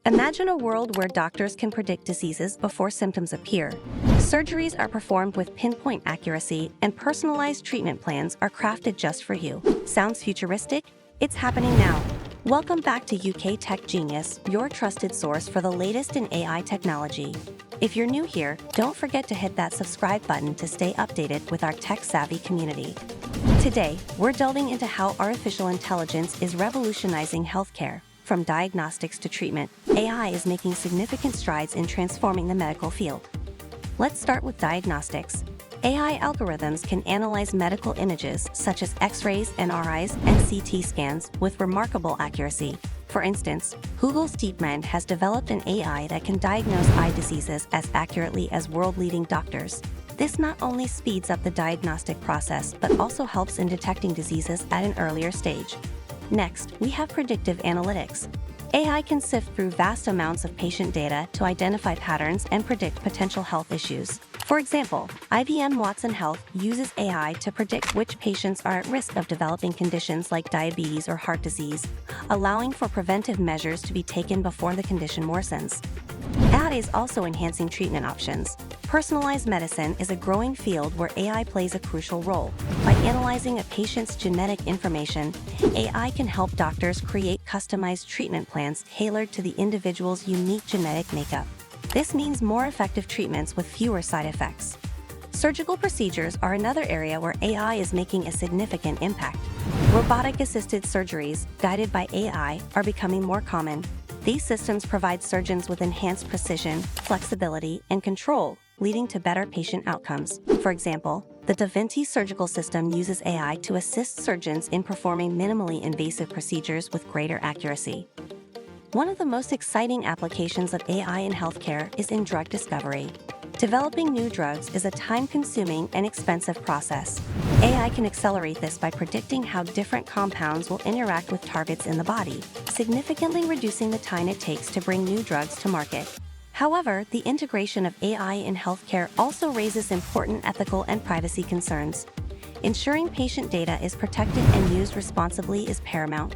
Imagine a world where doctors can predict diseases before symptoms appear. Surgeries are performed with pinpoint accuracy, and personalized treatment plans are crafted just for you. Sounds futuristic? It's happening now. Welcome back to UK Tech Genius, your trusted source for the latest in AI technology. If you're new here, don't forget to hit that subscribe button to stay updated with our tech-savvy community. Today, we're delving into how artificial intelligence is revolutionizing healthcare. From diagnostics to treatment, AI is making significant strides in transforming the medical field. Let's start with diagnostics. AI algorithms can analyze medical images such as X-rays, MRIs, and CT scans with remarkable accuracy. For instance, Google's DeepMind has developed an AI that can diagnose eye diseases as accurately as world-leading doctors. This not only speeds up the diagnostic process but also helps in detecting diseases at an earlier stage. Next, we have predictive analytics. AI can sift through vast amounts of patient data to identify patterns and predict potential health issues. For example, IBM Watson Health uses AI to predict which patients are at risk of developing conditions like diabetes or heart disease, allowing for preventive measures to be taken before the condition worsens. AI is also enhancing treatment options. Personalized medicine is a growing field where AI plays a crucial role. By analyzing a patient's genetic information, AI can help doctors create customized treatment plans tailored to the individual's unique genetic makeup. This means more effective treatments with fewer side effects. Surgical procedures are another area where AI is making a significant impact. Robotic-assisted surgeries, guided by AI, are becoming more common. These systems provide surgeons with enhanced precision, flexibility, and control, leading to better patient outcomes. For example, the Da Vinci surgical system uses AI to assist surgeons in performing minimally invasive procedures with greater accuracy. One of the most exciting applications of AI in healthcare is in drug discovery. Developing new drugs is a time-consuming and expensive process. AI can accelerate this by predicting how different compounds will interact with targets in the body, significantly reducing the time it takes to bring new drugs to market. However, the integration of AI in healthcare also raises important ethical and privacy concerns. Ensuring patient data is protected and used responsibly is paramount.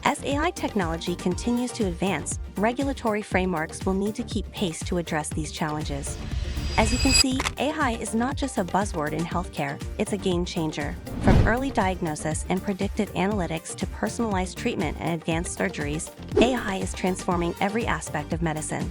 As AI technology continues to advance, regulatory frameworks will need to keep pace to address these challenges. As you can see, AI is not just a buzzword in healthcare, it's a game changer. From early diagnosis and predictive analytics to personalized treatment and advanced surgeries, AI is transforming every aspect of medicine.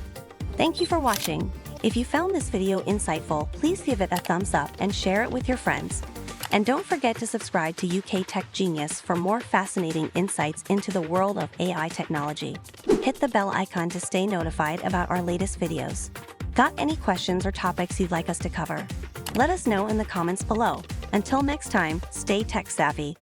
Thank you for watching. If you found this video insightful, please give it a thumbs up and share it with your friends. And don't forget to subscribe to UK Tech Genius for more fascinating insights into the world of AI technology. Hit the bell icon to stay notified about our latest videos. Got any questions or topics you'd like us to cover? Let us know in the comments below. Until next time, stay tech savvy.